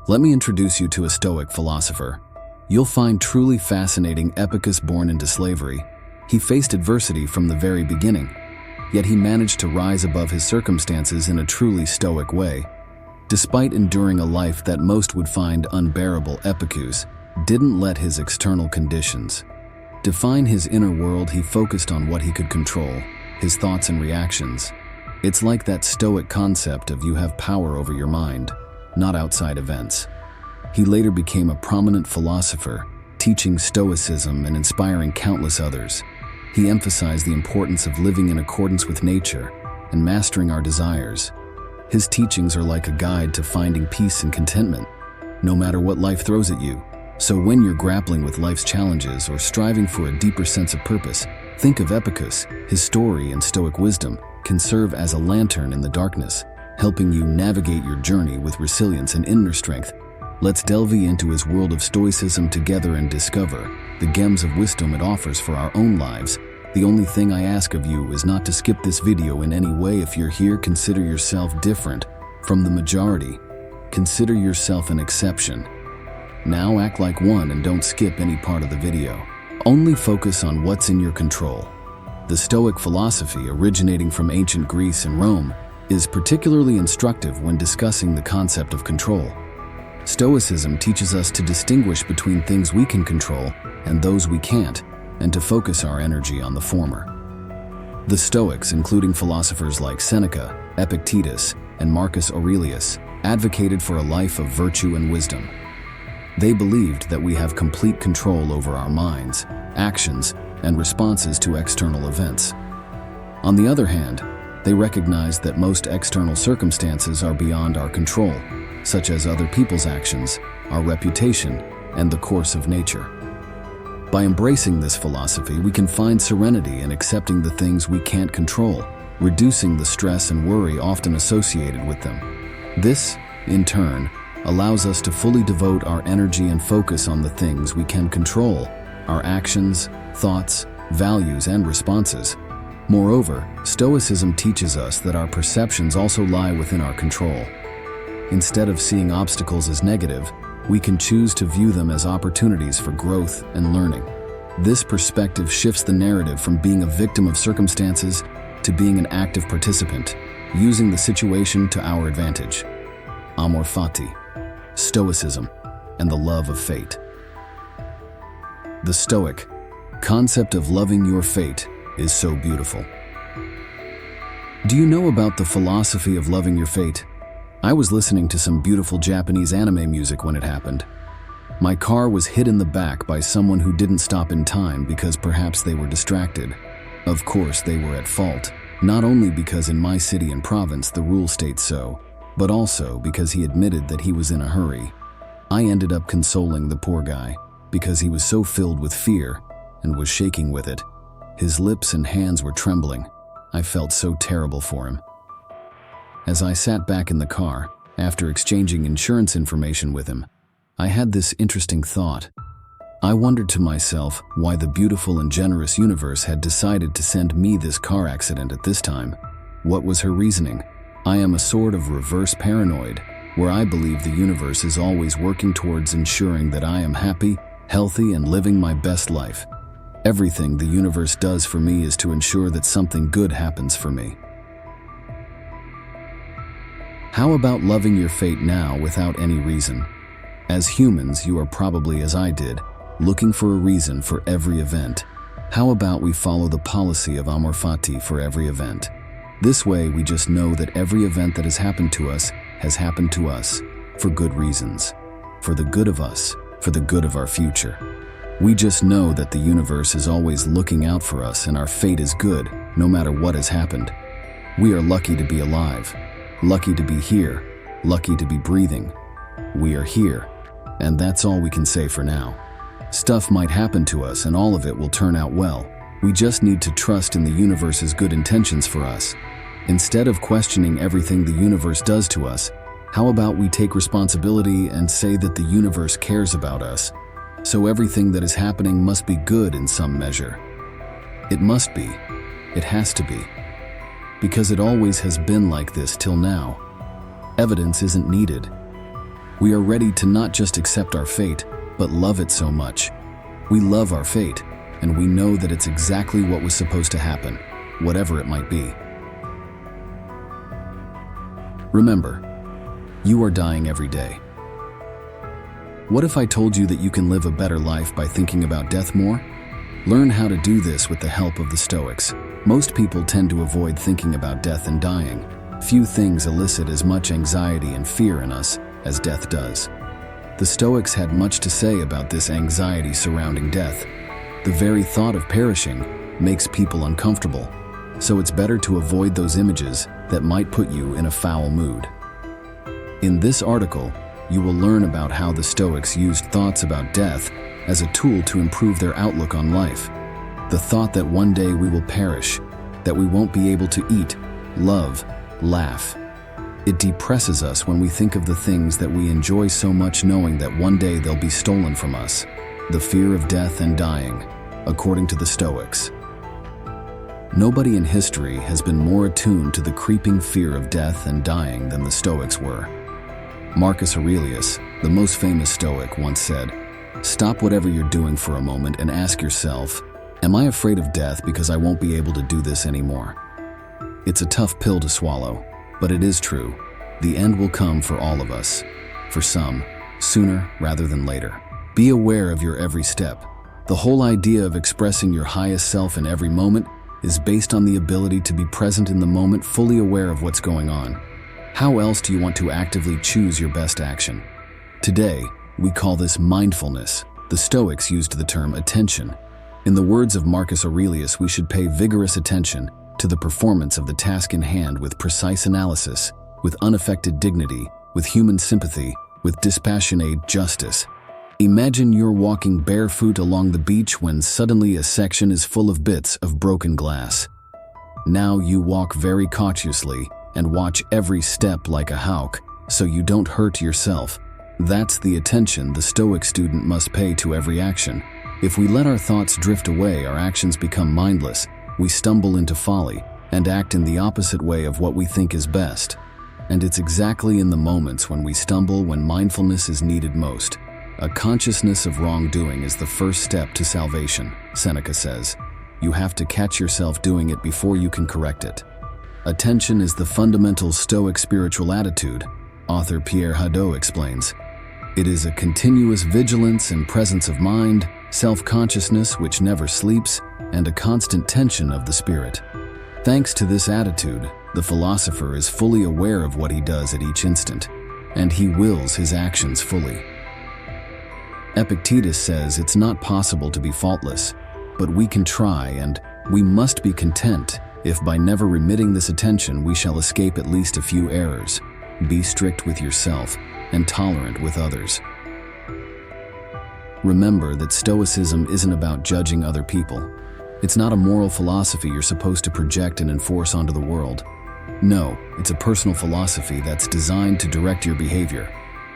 Let me introduce you to a Stoic philosopher. You'll find truly fascinating Epictetus. Born into slavery, he faced adversity from the very beginning, yet he managed to rise above his circumstances in a truly Stoic way. Despite enduring a life that most would find unbearable, Epictetus didn't let his external conditions define his inner world. He focused on what he could control, his thoughts and reactions. It's like that Stoic concept of you have power over your mind, not outside events. He later became a prominent philosopher, teaching Stoicism and inspiring countless others. He emphasized the importance of living in accordance with nature and mastering our desires. His teachings are like a guide to finding peace and contentment, no matter what life throws at you. So when you're grappling with life's challenges or striving for a deeper sense of purpose, think of Epictetus. His story and Stoic wisdom can serve as a lantern in the darkness, helping you navigate your journey with resilience and inner strength. Let's delve into his world of Stoicism together and discover the gems of wisdom it offers for our own lives. The only thing I ask of you is not to skip this video in any way. If you're here, consider yourself different from the majority. Consider yourself an exception. Now act like one and don't skip any part of the video. Only focus on what's in your control. The Stoic philosophy, originating from ancient Greece and Rome, is particularly instructive when discussing the concept of control. Stoicism teaches us to distinguish between things we can control and those we can't, and to focus our energy on the former. The Stoics, including philosophers like Seneca, Epictetus, and Marcus Aurelius, advocated for a life of virtue and wisdom. They believed that we have complete control over our minds, actions, and responses to external events. On the other hand, they recognized that most external circumstances are beyond our control, such as other people's actions, our reputation, and the course of nature. By embracing this philosophy, we can find serenity in accepting the things we can't control, reducing the stress and worry often associated with them. This, in turn, allows us to fully devote our energy and focus on the things we can control, our actions, thoughts, values, and responses. Moreover, Stoicism teaches us that our perceptions also lie within our control. Instead of seeing obstacles as negative, we can choose to view them as opportunities for growth and learning. This perspective shifts the narrative from being a victim of circumstances to being an active participant, using the situation to our advantage. Amor fati, Stoicism, and the love of fate. The Stoic concept of loving your fate is so beautiful. Do you know about the philosophy of loving your fate? I was listening to some beautiful Japanese anime music when it happened. My car was hit in the back by someone who didn't stop in time because perhaps they were distracted. Of course, they were at fault, not only because in my city and province the rule states so, but also because he admitted that he was in a hurry. I ended up consoling the poor guy because he was so filled with fear and was shaking with it. His lips and hands were trembling. I felt so terrible for him. As I sat back in the car, after exchanging insurance information with him, I had this interesting thought. I wondered to myself why the beautiful and generous universe had decided to send me this car accident at this time. What was her reasoning? I am a sort of reverse paranoid, where I believe the universe is always working towards ensuring that I am happy, healthy, and living my best life. Everything the universe does for me is to ensure that something good happens for me. How about loving your fate now without any reason? As humans, you are probably, as I did, looking for a reason for every event. How about we follow the policy of amor fati for every event? This way, we just know that every event that has happened to us has happened to us for good reasons, for the good of us, for the good of our future. We just know that the universe is always looking out for us and our fate is good, no matter what has happened. We are lucky to be alive, lucky to be here, lucky to be breathing. We are here, and that's all we can say for now. Stuff might happen to us and all of it will turn out well. We just need to trust in the universe's good intentions for us. Instead of questioning everything the universe does to us, how about we take responsibility and say that the universe cares about us? So everything that is happening must be good in some measure. It must be. It has to be. Because it always has been like this till now. Evidence isn't needed. We are ready to not just accept our fate, but love it so much. We love our fate, and we know that it's exactly what was supposed to happen, whatever it might be. Remember, you are dying every day. What if I told you that you can live a better life by thinking about death more? Learn how to do this with the help of the Stoics. Most people tend to avoid thinking about death and dying. Few things elicit as much anxiety and fear in us as death does. The Stoics had much to say about this anxiety surrounding death. The very thought of perishing makes people uncomfortable, so it's better to avoid those images that might put you in a foul mood. In this article, you will learn about how the Stoics used thoughts about death as a tool to improve their outlook on life. The thought that one day we will perish, that we won't be able to eat, love, laugh. It depresses us when we think of the things that we enjoy so much, knowing that one day they'll be stolen from us. The fear of death and dying, according to the Stoics. Nobody in history has been more attuned to the creeping fear of death and dying than the Stoics were. Marcus Aurelius, the most famous Stoic, once said, "Stop whatever you're doing for a moment and ask yourself, am I afraid of death because I won't be able to do this anymore?" It's a tough pill to swallow, but it is true. The end will come for all of us. For some, sooner rather than later. Be aware of your every step. The whole idea of expressing your highest self in every moment is based on the ability to be present in the moment, fully aware of what's going on. How else do you want to actively choose your best action? Today, we call this mindfulness. The Stoics used the term attention. In the words of Marcus Aurelius, we should pay vigorous attention to the performance of the task in hand with precise analysis, with unaffected dignity, with human sympathy, with dispassionate justice. Imagine you're walking barefoot along the beach when suddenly a section is full of bits of broken glass. Now you walk very cautiously and watch every step like a hawk, so you don't hurt yourself. That's the attention the Stoic student must pay to every action. If we let our thoughts drift away, our actions become mindless. We stumble into folly and act in the opposite way of what we think is best. And it's exactly in the moments when we stumble when mindfulness is needed most. A consciousness of wrongdoing is the first step to salvation, Seneca says. You have to catch yourself doing it before you can correct it. Attention is the fundamental Stoic spiritual attitude, author Pierre Hadot explains. It is a continuous vigilance and presence of mind, self-consciousness which never sleeps, and a constant tension of the spirit. Thanks to this attitude, the philosopher is fully aware of what he does at each instant, and he wills his actions fully. Epictetus says it's not possible to be faultless, but we can try, and we must be content if by never remitting this attention we shall escape at least a few errors. Be strict with yourself and tolerant with others. Remember that Stoicism isn't about judging other people. It's not a moral philosophy you're supposed to project and enforce onto the world. No, it's a personal philosophy that's designed to direct your behavior.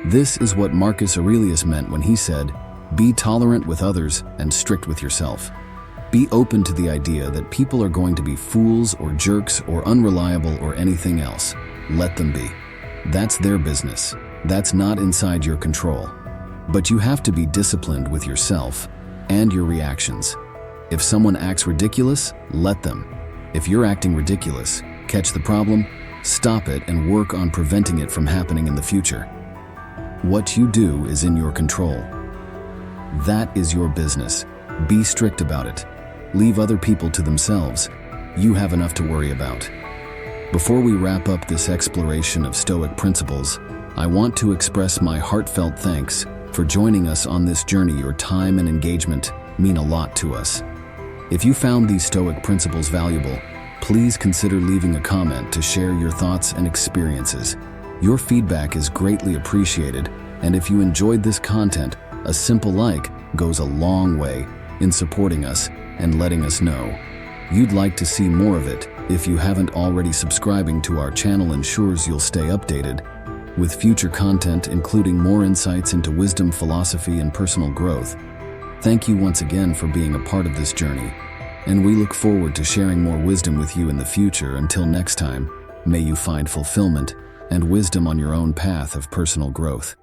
This is what Marcus Aurelius meant when he said, "Be tolerant with others and strict with yourself." Be open to the idea that people are going to be fools or jerks or unreliable or anything else. Let them be. That's their business. That's not inside your control. But you have to be disciplined with yourself and your reactions. If someone acts ridiculous, let them. If you're acting ridiculous, catch the problem, stop it, and work on preventing it from happening in the future. What you do is in your control. That is your business. Be strict about it. Leave other people to themselves. You have enough to worry about. Before we wrap up this exploration of Stoic principles, I want to express my heartfelt thanks for joining us on this journey. Your time and engagement mean a lot to us. If you found these Stoic principles valuable, please consider leaving a comment to share your thoughts and experiences. Your feedback is greatly appreciated, and if you enjoyed this content, a simple like goes a long way in supporting us and letting us know you'd like to see more of it. If you haven't already, subscribing to our channel ensures you'll stay updated with future content, including more insights into wisdom, philosophy, and personal growth. Thank you once again for being a part of this journey, and we look forward to sharing more wisdom with you in the future. Until next time, may you find fulfillment and wisdom on your own path of personal growth.